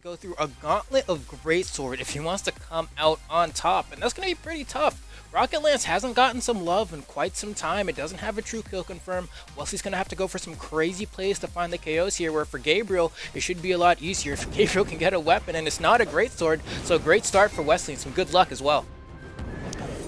go through a gauntlet of greatsword if he wants to come out on top, and that's going to be pretty tough. Rocket Lance hasn't gotten some love in quite some time. It doesn't have a true kill confirm. Wesley's going to have to go for some crazy plays to find the KOs here, where for Gabriel, it should be a lot easier if Gabriel can get a weapon, and it's not a greatsword, so great start for Wesley and some good luck as well.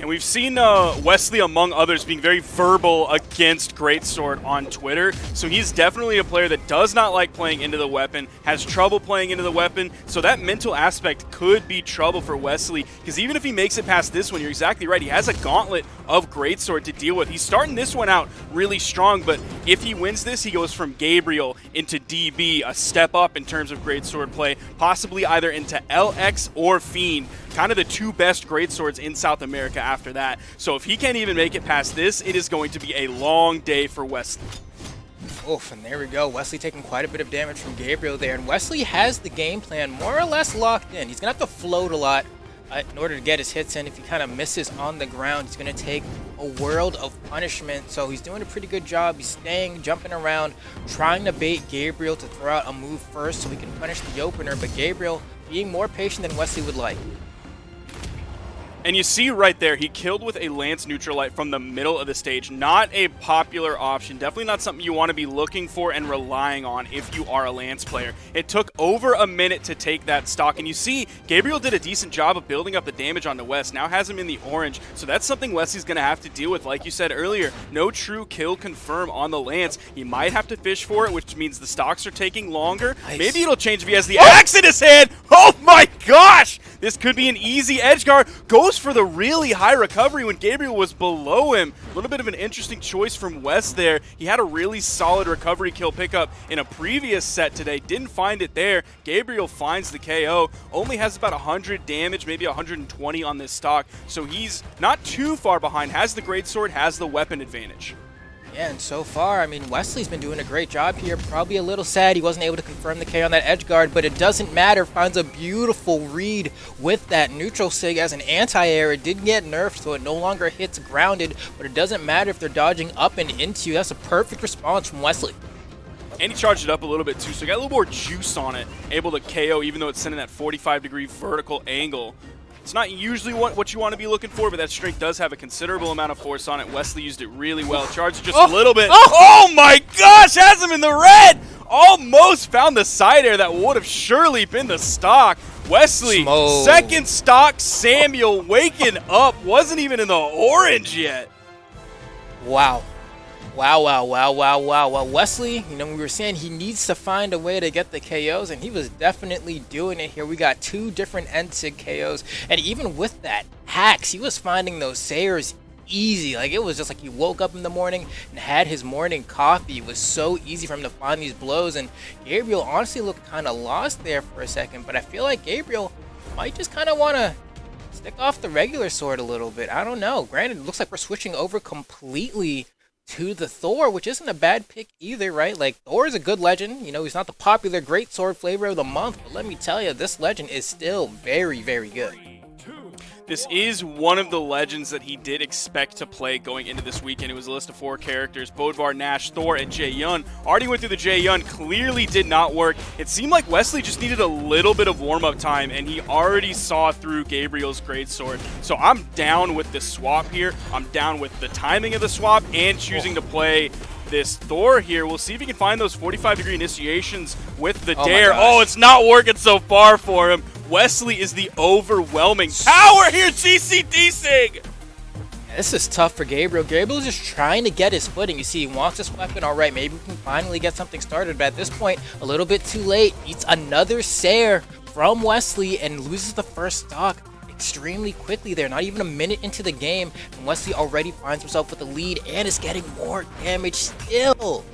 And we've seen Wesley, among others, being very verbal against Greatsword on Twitter. So he's definitely a player that does not like playing into the weapon, has trouble playing into the weapon. So that mental aspect could be trouble for Wesley, because even if he makes it past this one, you're exactly right. He has a gauntlet of Greatsword to deal with. He's starting this one out really strong, but if he wins this, he goes from Gabriel into DB, a step up in terms of Greatsword play, possibly either into LX or Fiend. Kind of the two best greatswords in South America after that. So if he can't even make it past this, it is going to be a long day for Wesley. Oof, and there we go. Wesley taking quite a bit of damage from Gabriel there. And Wesley has the game plan more or less locked in. He's going to have to float a lot in order to get his hits in. If he kind of misses on the ground, he's going to take a world of punishment. So he's doing a pretty good job. He's staying, jumping around, trying to bait Gabriel to throw out a move first so we can punish the opener. But Gabriel being more patient than Wesley would like. And you see right there, he killed with a Lance Neutralite from the middle of the stage. Not a popular option. Definitely not something you want to be looking for and relying on if you are a Lance player. It took over a minute to take that stock. And you see, Gabriel did a decent job of building up the damage on the West. Now has him in the orange. So that's something Wesley's going to have to deal with. Like you said earlier, no true kill confirm on the Lance. He might have to fish for it, which means the stocks are taking longer. Nice. Maybe it'll change if he has the axe in his hand. Oh my gosh! This could be an easy edge guard. Goes for the really high recovery when Gabriel was below him. A little bit of an interesting choice from West there. He had a really solid recovery kill pickup in a previous set today. Didn't find it there. Gabriel finds the KO. Only has about 100 damage, maybe 120 on this stock. So he's not too far behind. Has the greatsword, has the weapon advantage. Yeah, and so far, I mean, Wesley's been doing a great job here. Probably a little sad he wasn't able to confirm the K on that edge guard, but it doesn't matter. Finds a beautiful read with that neutral sig as an anti-air. It did get nerfed, so it no longer hits grounded, but it doesn't matter if they're dodging up and into you. That's a perfect response from Wesley. And he charged it up a little bit too, so he got a little more juice on it. Able to KO, even though it's sending that 45-degree vertical angle. It's not usually what you want to be looking for, but that strength does have a considerable amount of force on it. Wesley used it really well. Charged just a little bit. Oh my gosh, has him in the red! Almost found the side air that would have surely been the stock. Wesley, second stock, Samuel waking up. Wasn't even in the orange yet. Wow. Wow. Well, Wesley, you know, we were saying he needs to find a way to get the KOs, and he was definitely doing it here. We got two different NSIG KOs, and even with that hacks, he was finding those Sayers easy. Like, it was just like he woke up in the morning and had his morning coffee. It was so easy for him to find these blows, and Gabriel honestly looked kind of lost there for a second, but I feel like Gabriel might just kind of want to stick off the regular sword a little bit. I don't know. Granted, it looks like we're switching over completely to the Thor, which isn't a bad pick either, right? Like, Thor is a good legend. You know, he's not the popular greatsword flavor of the month, but let me tell you, this legend is still very, very good. This is one of the legends that he did expect to play going into this weekend. It was a list of 4 characters: Bodvar, Nash, Thor, and Jae-Yun. Already went through the Jae-Yun, clearly did not work. It seemed like Wesley just needed a little bit of warm-up time, and he already saw through Gabriel's greatsword. So I'm down with this swap here. I'm down with the timing of the swap and choosing to play this Thor here. We'll see if he can find those 45-degree initiations with the dare. Oh, it's not working so far for him. Wesley is the overwhelming power here, GCD-sig! This is tough for Gabriel. Gabriel's just trying to get his footing. You see, he wants this weapon. All right, maybe we can finally get something started, but at this point, a little bit too late. Eats another Sayer from Wesley and loses the first stock extremely quickly there. Not even a minute into the game, and Wesley already finds himself with the lead and is getting more damage still.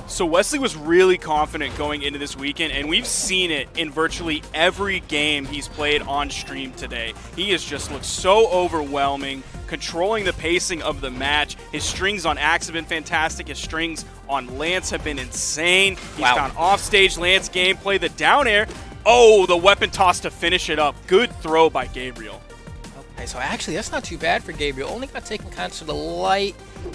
So Wesley was really confident going into this weekend, and we've seen it in virtually every game he's played on stream today. He has just looked so overwhelming, controlling the pacing of the match. His strings on Axe have been fantastic. His strings on Lance have been insane. He's found offstage Lance gameplay. The down air. Oh, the weapon toss to finish it up. Good throw by Gabriel. Okay, so actually that's not too bad for Gabriel. Only got taken kind of to the light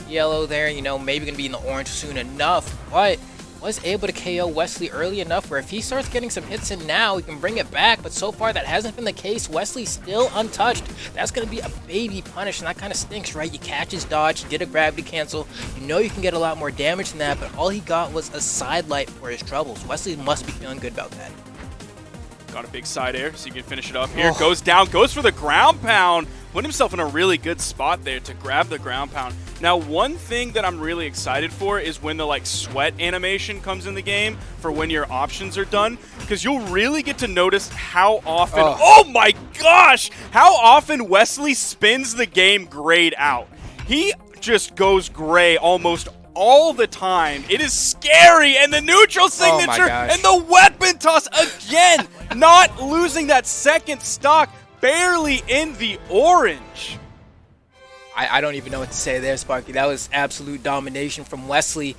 yellow there, you know, maybe going to be in the orange soon enough, but was able to KO Wesley early enough where if he starts getting some hits in now, he can bring it back. But so far, that hasn't been the case. Wesley's still untouched. That's going to be a baby punish, and that kind of stinks, right? You catch his dodge, he did a gravity cancel. You know you can get a lot more damage than that, but all he got was a side light for his troubles. Wesley must be feeling good about that. Got a big side air, so you can finish it up here. Goes down, goes for the ground pound. Put himself in a really good spot there to grab the ground pound. Now, one thing that I'm really excited for is when the sweat animation comes in the game for when your options are done, because you'll really get to notice how often, oh my gosh, how often Wesley spins the game grayed out. He just goes gray almost all the time. It is scary, and the neutral signature and the weapon toss again, not losing that second stock, barely in the orange. I don't even know what to say there, Sparky. That was absolute domination from Wesley.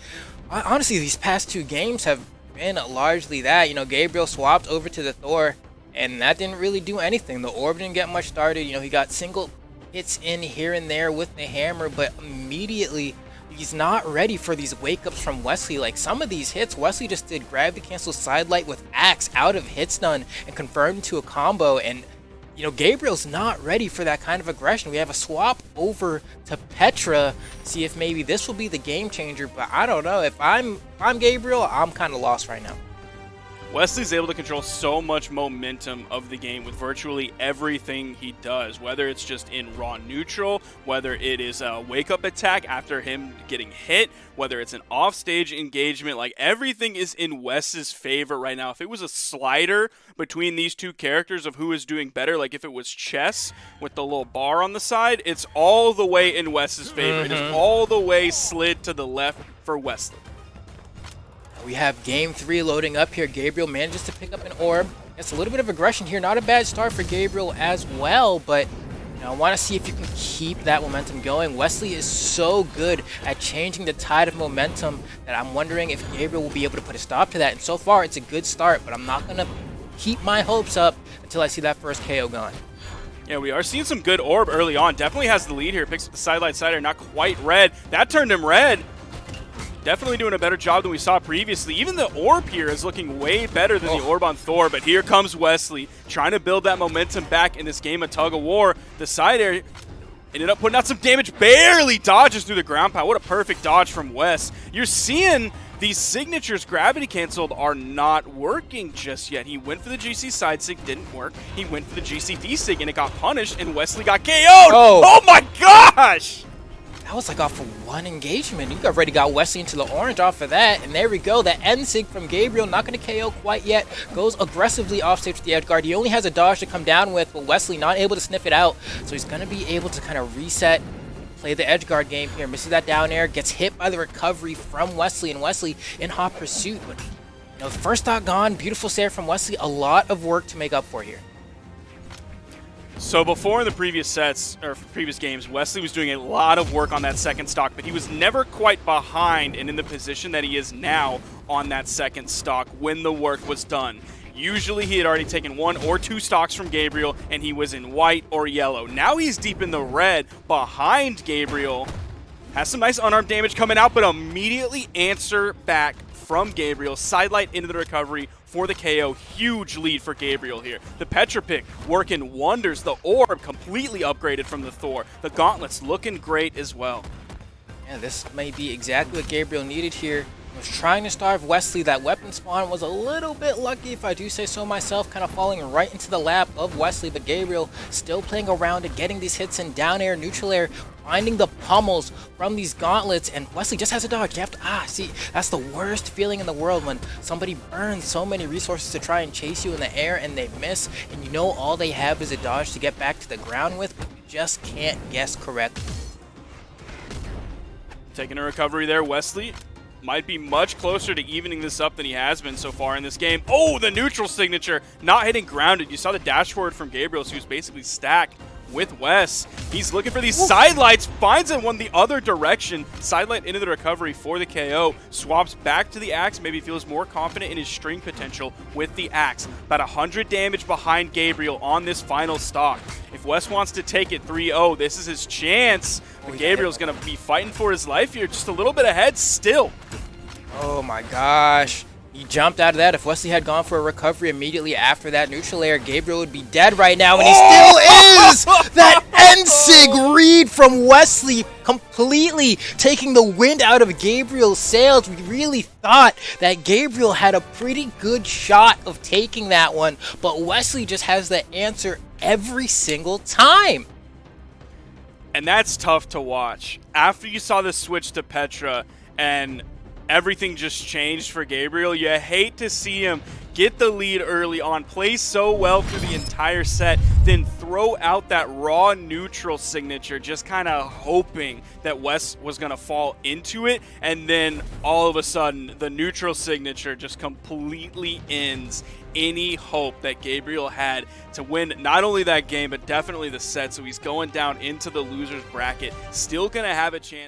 Honestly, these past two games have been largely that. You know, Gabriel swapped over to the Thor, and that didn't really do anything. The orb didn't get much started. You know, he got single hits in here and there with the hammer, but immediately he's not ready for these wake-ups from Wesley. Like, some of these hits, Wesley just did gravity cancel side light with axe out of hit stun and converted into a combo, and you know, Gabriel's not ready for that kind of aggression. We have a swap over to Petra, see if maybe this will be the game changer, but I don't know. If I'm Gabriel, I'm kind of lost right now. Wesley's able to control so much momentum of the game with virtually everything he does, whether it's just in raw neutral, whether it is a wake-up attack after him getting hit, whether it's an off-stage engagement. Like, everything is in Wes's favor right now. If it was a slider between these two characters of who is doing better, like if it was chess with the little bar on the side, it's all the way in Wes's favor. It is all the way slid to the left for Wesley. We have game 3 loading up here. Gabriel manages to pick up an orb. It's a little bit of aggression here. Not a bad start for Gabriel as well, but you know, I want to see if you can keep that momentum going. Wesley is so good at changing the tide of momentum that I'm wondering if Gabriel will be able to put a stop to that. And so far, it's a good start, but I'm not going to keep my hopes up until I see that first KO gone. Yeah, we are seeing some good orb early on. Definitely has the lead here. Picks up the sidelight sider, not quite red. That turned him red. Definitely doing a better job than we saw previously. Even the orb here is looking way better than the orb on Thor, but here comes Wesley trying to build that momentum back in this game of tug of war. The side air ended up putting out some damage, barely dodges through the ground pound. What a perfect dodge from Wes. You're seeing these signatures gravity canceled are not working just yet. He went for the GC side sig, didn't work. He went for the GCD sig and it got punished, and Wesley got KO'd. Oh my gosh! That was like off of one engagement. You already got Wesley into the orange off of that. And there we go. That end sig from Gabriel, not going to KO quite yet. Goes aggressively off stage with the edge guard. He only has a dodge to come down with, but Wesley not able to sniff it out. So he's going to be able to kind of reset, play the edge guard game here. Misses that down air, gets hit by the recovery from Wesley, and Wesley in hot pursuit. But you know, first stock gone. Beautiful save from Wesley. A lot of work to make up for here. So before in the previous sets, or previous games, Wesley was doing a lot of work on that second stock, but he was never quite behind and in the position that he is now on that second stock when the work was done. Usually he had already taken 1 or 2 stocks from Gabriel, and he was in white or yellow. Now he's deep in the red behind Gabriel. Has some nice unarmed damage coming out, but immediately answer back from Gabriel. Sidelight into the recovery for the KO. Huge lead for Gabriel here. The Petra pick working wonders. The orb completely upgraded from the Thor. The gauntlets looking great as well. Yeah, this may be exactly what Gabriel needed here. Was trying to starve Wesley. That weapon spawn was a little bit lucky, if I do say so myself, kind of falling right into the lap of Wesley, but Gabriel still playing around it, getting these hits in down air, neutral air, finding the pummels from these gauntlets, and Wesley just has a dodge. You have to, see, that's the worst feeling in the world when somebody burns so many resources to try and chase you in the air and they miss, and you know all they have is a dodge to get back to the ground with, but you just can't guess correctly. Taking a recovery there, Wesley might be much closer to evening this up than he has been so far in this game. Oh, the neutral signature, not hitting grounded. You saw the dash forward from Gabriel, so he was basically stacked with Wes. He's looking for these sidelights, finds it one the other direction. Sidelight into the recovery for the KO. Swaps back to the axe, maybe feels more confident in his string potential with the axe. About 100 damage behind Gabriel on this final stock. If Wes wants to take it 3-0, this is his chance. But Gabriel's going to be fighting for his life here, just a little bit ahead still. Oh my gosh. He jumped out of that. If Wesley had gone for a recovery immediately after that neutral air, Gabriel would be dead right now, and he still is! That NSIG read from Wesley completely taking the wind out of Gabriel's sails. We really thought that Gabriel had a pretty good shot of taking that one, but Wesley just has the answer every single time. And that's tough to watch. After you saw the switch to Petra and everything just changed for Gabriel, you hate to see him get the lead early on, play so well through the entire set, then throw out that raw neutral signature, just kind of hoping that Wes was going to fall into it, and then all of a sudden the neutral signature just completely ends any hope that Gabriel had to win not only that game but definitely the set. So he's going down into the losers bracket, still going to have a chance.